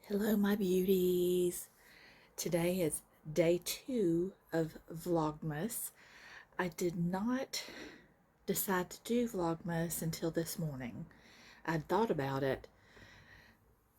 Hello, my beauties. Today is day 2 of Vlogmas. I did not decide to do Vlogmas until this morning. I'd thought about it,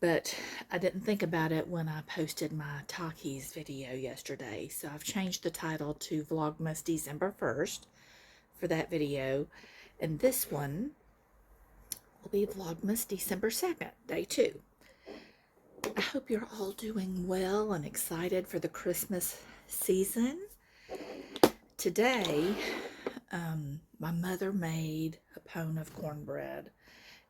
but I didn't think about it when I posted my Takis video yesterday. So I've changed the title to Vlogmas December 1st for that video. And this one will be Vlogmas December 2nd, day 2. I hope you're all doing well and excited for the Christmas season. Today, my mother made a pound of cornbread,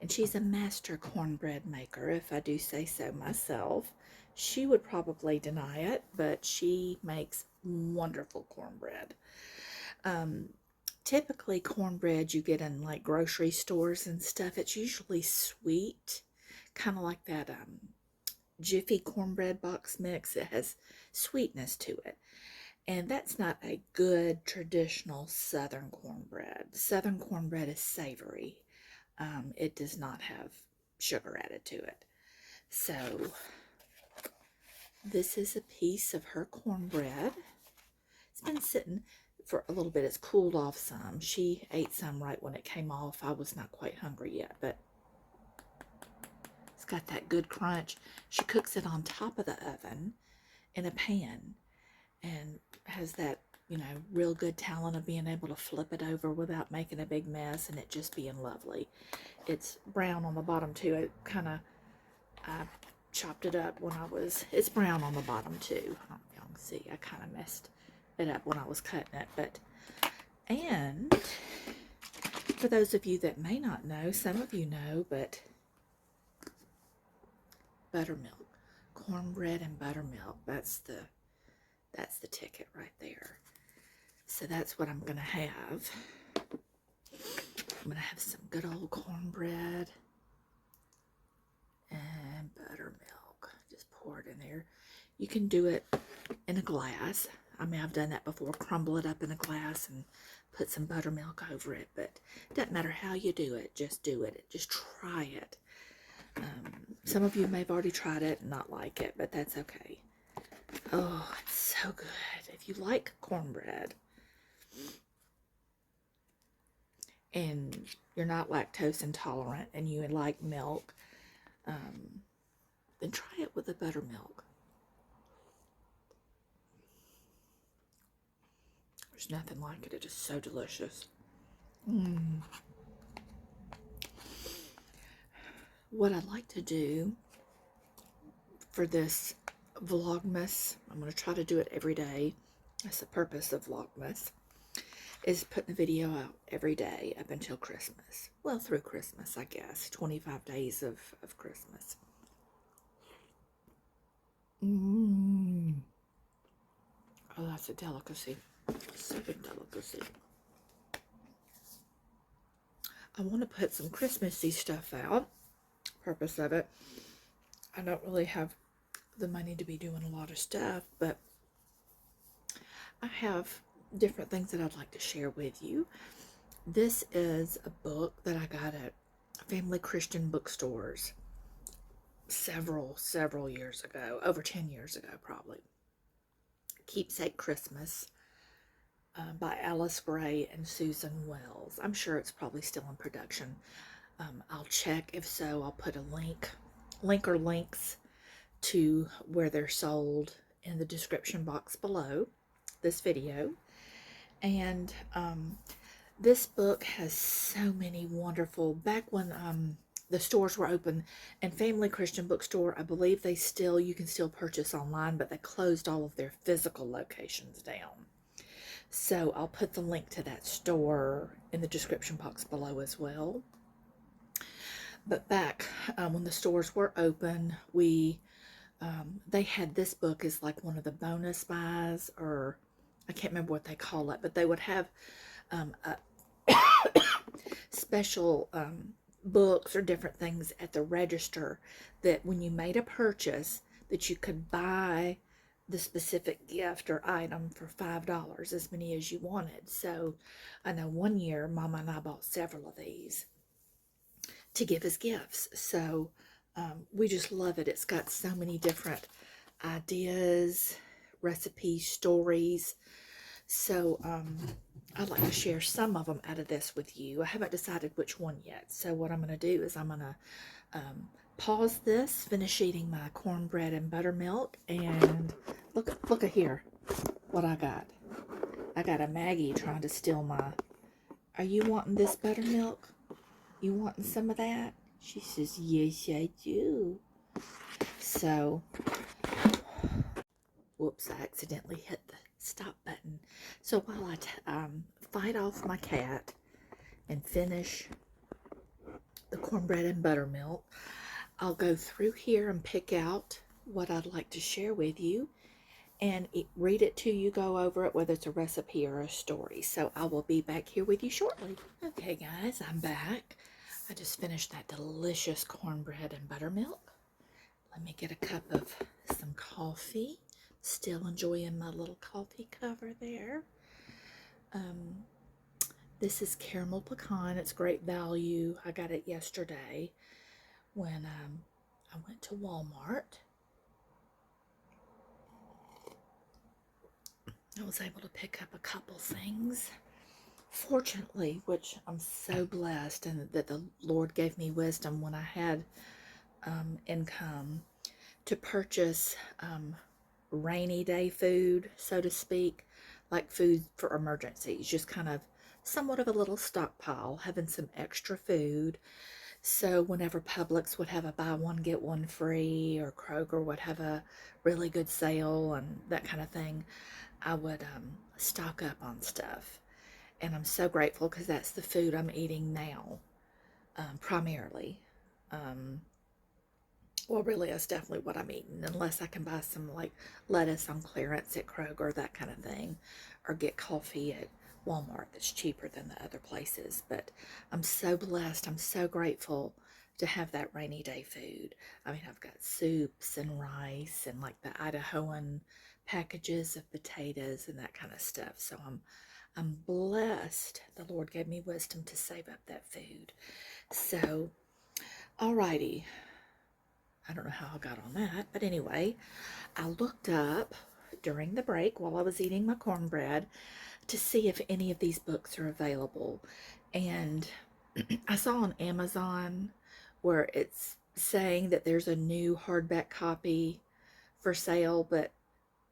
and she's a master cornbread maker, if I do say so myself. She would probably deny it, but she makes wonderful cornbread. Typically, cornbread you get in like grocery stores and stuff, it's usually sweet, kind of like that Jiffy cornbread box mix. It has sweetness to it, and that's not a good traditional Southern cornbread. Southern cornbread is savory. It does not have sugar added to it. So this is a piece of her cornbread. It's been sitting for a little bit. It's cooled off some. She ate some right when it came off. I was not quite hungry yet, but got that good crunch. She cooks it on top of the oven in a pan and has that, real good talent of being able to flip it over without making a big mess and it just being lovely. It's brown on the bottom too. I chopped it up when it's brown on the bottom too. I don't know if y'all can see. I kind of messed it up when I was cutting it, and for those of you that may not know, some of you know, but buttermilk, cornbread and buttermilk. That's the ticket right there. So that's what I'm gonna have. I'm gonna have some good old cornbread and buttermilk. Just pour it in there. You can do it in a glass. I mean, I've done that before. Crumble it up in a glass and put some buttermilk over it. But it doesn't matter how you do it. Just do it. Just try it. Some of you may have already tried it and not like it, but that's okay. Oh, it's so good. If you like cornbread and you're not lactose intolerant and you like milk, then try it with the buttermilk. There's nothing like it. It is so delicious. What I'd like to do for this Vlogmas, I'm going to try to do it every day. That's the purpose of Vlogmas, is putting a video out every day up until Christmas. Well, through Christmas, I guess. 25 days of Christmas. Oh, that's a delicacy. Such a delicacy. I want to put some Christmassy stuff out. Purpose of it, I don't really have the money to be doing a lot of stuff, but I have different things that I'd like to share with you. This is a book that I got at family Christian bookstores several years ago, over 10 years ago probably. Keepsake Christmas by Alice Gray and Susan Wells. I'm sure it's probably still in production. I'll check. If so, I'll put a link or links to where they're sold in the description box below this video. And this book has so many wonderful, back when the stores were open, and Family Christian Bookstore, I believe you can still purchase online, but they closed all of their physical locations down. So I'll put the link to that store in the description box below as well. But back when the stores were open, they had this book as like one of the bonus buys, or I can't remember what they call it, but they would have special books or different things at the register that when you made a purchase that you could buy the specific gift or item for $5, as many as you wanted. So I know one year Mama and I bought several of these to give as gifts. So We just love it. It's got so many different ideas, recipes, stories. So I'd like to share some of them out of this with you. I haven't decided which one yet. So what I'm going to do is I'm going to pause this, finish eating my cornbread and buttermilk, and look at here what I got. I got a Maggie trying to steal my... Are you wanting this buttermilk? You wanting some of that? She says, yes, I do. So, whoops, I accidentally hit the stop button. So while I fight off my cat and finish the cornbread and buttermilk, I'll go through here and pick out what I'd like to share with you and read it to you, go over it, whether it's a recipe or a story. So I will be back here with you shortly. Okay, guys, I'm back. I just finished that delicious cornbread and buttermilk. Let me get a cup of some coffee. Still enjoying my little coffee cover there. This is caramel pecan. It's great value. I got it yesterday when I went to Walmart. I was able to pick up a couple things. Fortunately, which I'm so blessed, and that the Lord gave me wisdom when I had income to purchase rainy day food, so to speak, like food for emergencies, just kind of somewhat of a little stockpile, having some extra food. So whenever Publix would have a buy one get one free, or Kroger would have a really good sale and that kind of thing, I would stock up on stuff. And I'm so grateful because that's the food I'm eating now, primarily. Well, really, that's definitely what I'm eating, unless I can buy some like lettuce on clearance at Kroger, that kind of thing, or get coffee at Walmart that's cheaper than the other places. But I'm so blessed. I'm so grateful to have that rainy day food. I mean, I've got soups and rice and like the Idahoan packages of potatoes and that kind of stuff. So I'm blessed. The Lord gave me wisdom to save up that food. So, alrighty. I don't know how I got on that, but anyway, I looked up during the break while I was eating my cornbread to see if any of these books are available. And I saw on Amazon where it's saying that there's a new hardback copy for sale, but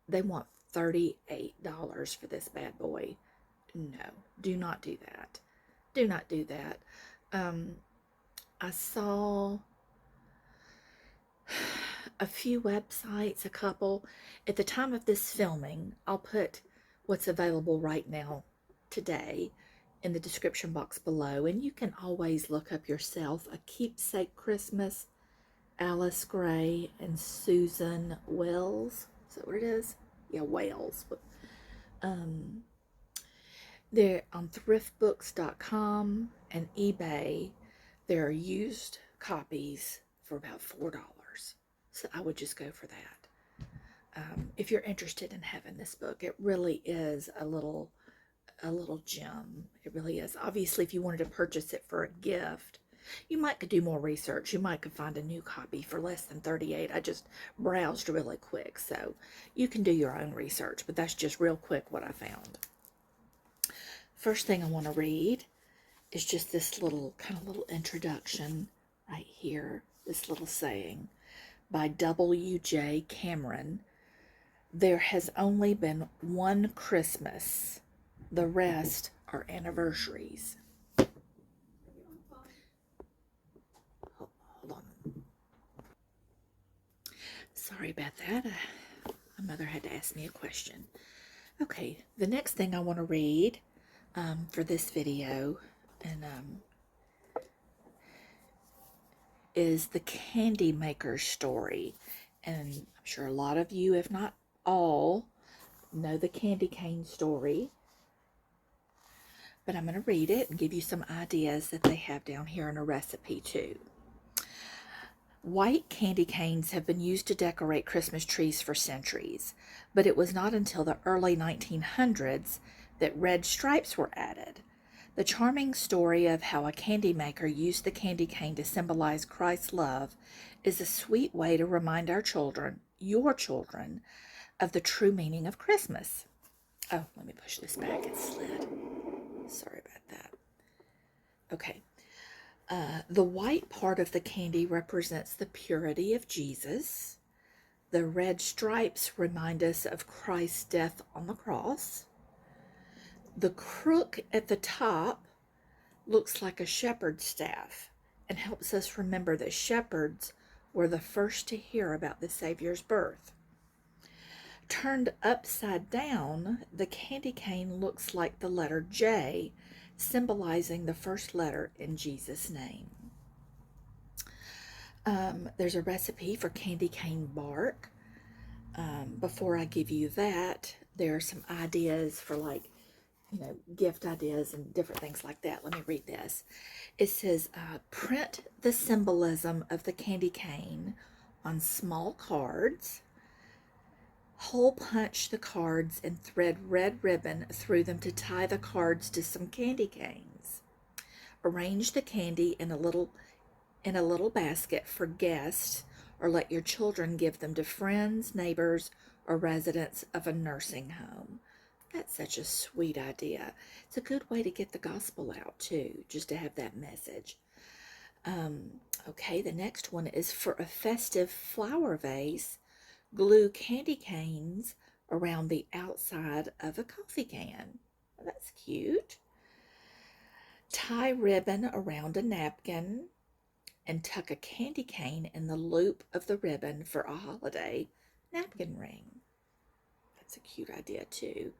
they want $38 for this bad boy. No, do not do that. Do not do that. I saw a few websites, a couple. At the time of this filming, I'll put what's available right now today in the description box below, and you can always look up yourself. A Keepsake Christmas, Alice Gray and Susan Wells. Is that what it is? Yeah, Wales. They're on thriftbooks.com and eBay. There are used copies for about $4. So I would just go for that. If you're interested in having this book, it really is a little gem. It really is. Obviously, if you wanted to purchase it for a gift, you might could do more research. You might could find a new copy for less than $38. I just browsed really quick, so you can do your own research, but that's just real quick what I found. First thing I want to read is just this little introduction right here. This little saying by W.J. Cameron. There has only been one Christmas. The rest are anniversaries. Hold on. Sorry about that. My mother had to ask me a question. Okay, the next thing I want to read for this video is the Candy Maker's story. And I'm sure a lot of you, if not all, know the candy cane story. But I'm going to read it and give you some ideas that they have down here in a recipe too. White candy canes have been used to decorate Christmas trees for centuries, but it was not until the early 1900s that red stripes were added. The charming story of how a candy maker used the candy cane to symbolize Christ's love is a sweet way to remind our children, your children, of the true meaning of Christmas. Oh, let me push this back. It slid. Sorry about that. Okay. The white part of the candy represents the purity of Jesus. The red stripes remind us of Christ's death on the cross. The crook at the top looks like a shepherd's staff and helps us remember that shepherds were the first to hear about the Savior's birth. Turned upside down, the candy cane looks like the letter J, symbolizing the first letter in Jesus' name. There's a recipe for candy cane bark. Before I give you that, there are some ideas for gift ideas and different things like that. Let me read this. It says, print the symbolism of the candy cane on small cards. Hole punch the cards and thread red ribbon through them to tie the cards to some candy canes. Arrange the candy in a little basket for guests, or let your children give them to friends, neighbors, or residents of a nursing home. That's such a sweet idea. It's a good way to get the gospel out too, just to have that message. Okay, the next one is for a festive flower vase. Glue candy canes around the outside of a coffee can. Well, that's cute. Tie ribbon around a napkin and tuck a candy cane in the loop of the ribbon for a holiday napkin ring. That's a cute idea too.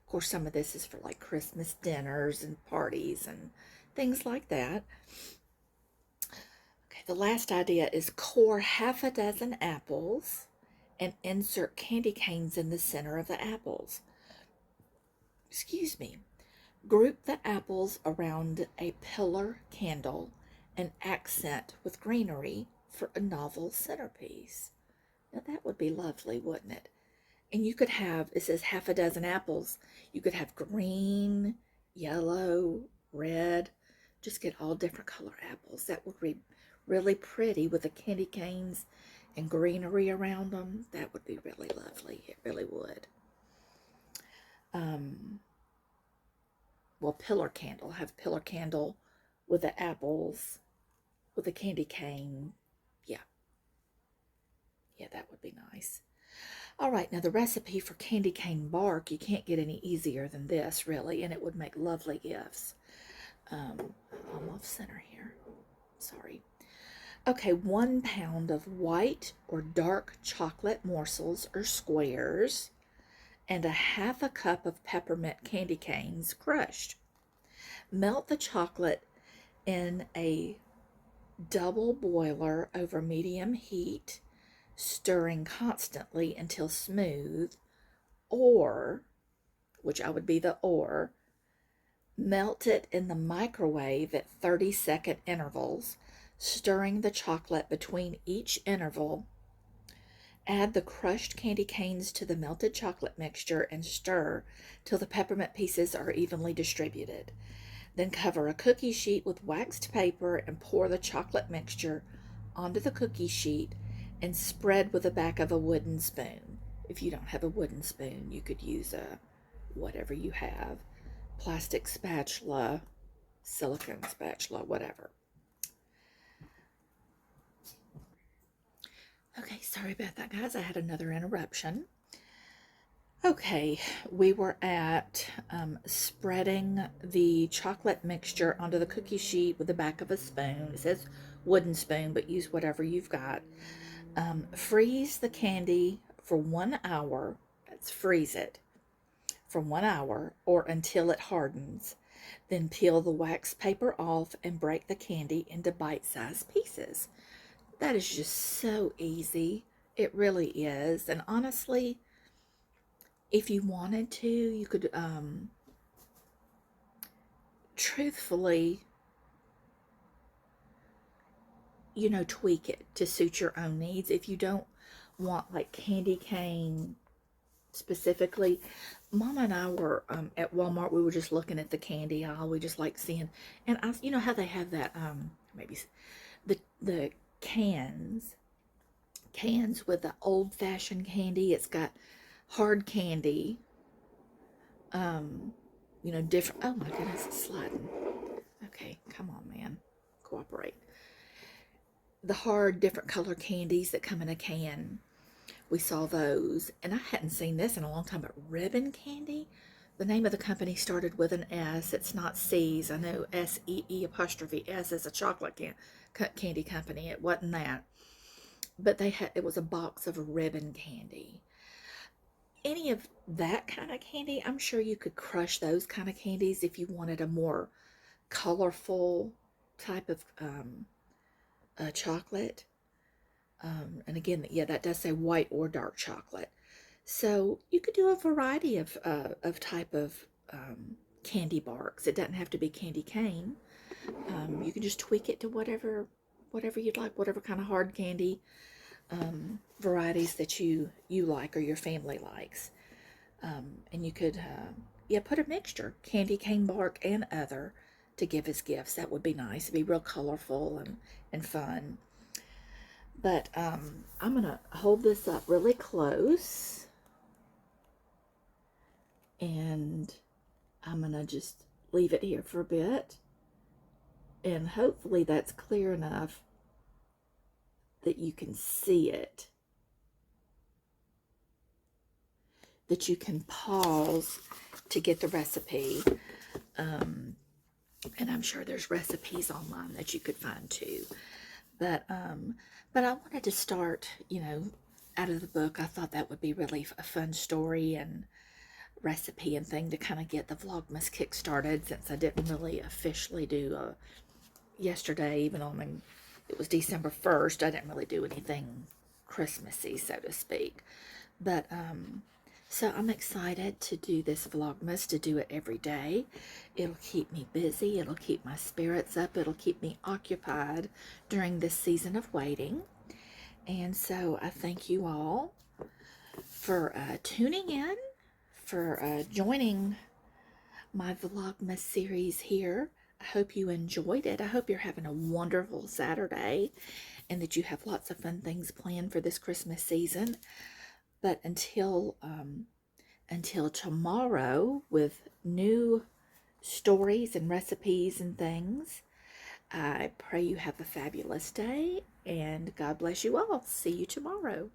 Of course, some of this is for like Christmas dinners and parties and things like that. Okay, the last idea is core half a dozen apples and insert candy canes in the center of the apples. Excuse me. Group the apples around a pillar candle and accent with greenery for a novel centerpiece. Now that would be lovely, wouldn't it? And you could have, it says half a dozen apples. You could have green, yellow, red. Just get all different color apples. That would be really pretty with the candy canes and greenery around them. That would be really lovely. It really would. Well, pillar candle. Have pillar candle with the apples, with a candy cane. Yeah. Yeah, that would be nice. All right, now the recipe for candy cane bark, you can't get any easier than this, really, and it would make lovely gifts. I'm off center here. Sorry. Okay, 1 pound of white or dark chocolate morsels or squares, and a half a cup of peppermint candy canes crushed. Melt the chocolate in a double boiler over medium heat, stirring constantly until smooth, or, which I would be the or, melt it in the microwave at 30-second intervals, stirring the chocolate between each interval. Add the crushed candy canes to the melted chocolate mixture and stir till the peppermint pieces are evenly distributed. Then cover a cookie sheet with waxed paper and pour the chocolate mixture onto the cookie sheet and spread with the back of a wooden spoon. If you don't have a wooden spoon, you could use whatever you have. Plastic spatula, silicone spatula, whatever. Okay, sorry about that, guys. I had another interruption. Okay, we were at spreading the chocolate mixture onto the cookie sheet with the back of a spoon. It says wooden spoon, but use whatever you've got. Freeze the candy for 1 hour. Let's freeze it for 1 hour or until it hardens. Then peel the wax paper off and break the candy into bite-sized pieces. That is just so easy. It really is. And honestly, if you wanted to, you could truthfully, tweak it to suit your own needs. If you don't want like candy cane specifically. Mama and I were at Walmart. We were just looking at the candy aisle. We just like seeing, and you know how they have that maybe the cans with the old-fashioned candy. It's got hard candy, you know, different. Oh my goodness, it's sliding. Okay, come on, man, cooperate. The hard, different color candies that come in a can. We saw those, and I hadn't seen this in a long time, but ribbon candy. The name of the company started with an S. It's not C's. I know S-E-E apostrophe S is a chocolate candy company. It wasn't that. But it was a box of ribbon candy. Any of that kind of candy, I'm sure you could crush those kind of candies if you wanted a more colorful type of chocolate. And again, yeah, that does say white or dark chocolate. So you could do a variety of type of candy barks. It doesn't have to be candy cane. You can just tweak it to whatever you'd like, whatever kind of hard candy varieties that you like or your family likes. And you could, yeah, put a mixture, candy cane bark and other, to give as gifts. That would be nice. It'd be real colorful and fun. But I'm going to hold this up really close. And I'm going to just leave it here for a bit. And hopefully that's clear enough that you can see it. That you can pause to get the recipe. And I'm sure there's recipes online that you could find too. But I wanted to start, you know, out of the book. I thought that would be really a fun story and recipe and thing to kind of get the Vlogmas kick started, since I didn't really officially do yesterday, even though it was December 1st. I didn't really do anything Christmassy, so to speak. But so I'm excited to do this Vlogmas, to do it every day. It'll keep me busy. It'll keep my spirits up. It'll keep me occupied during this season of waiting. And so I thank you all for tuning in, for joining my Vlogmas series here. I hope you enjoyed it. I hope you're having a wonderful Saturday and that you have lots of fun things planned for this Christmas season. But until tomorrow with new stories and recipes and things, I pray you have a fabulous day, and God bless you all. See you tomorrow.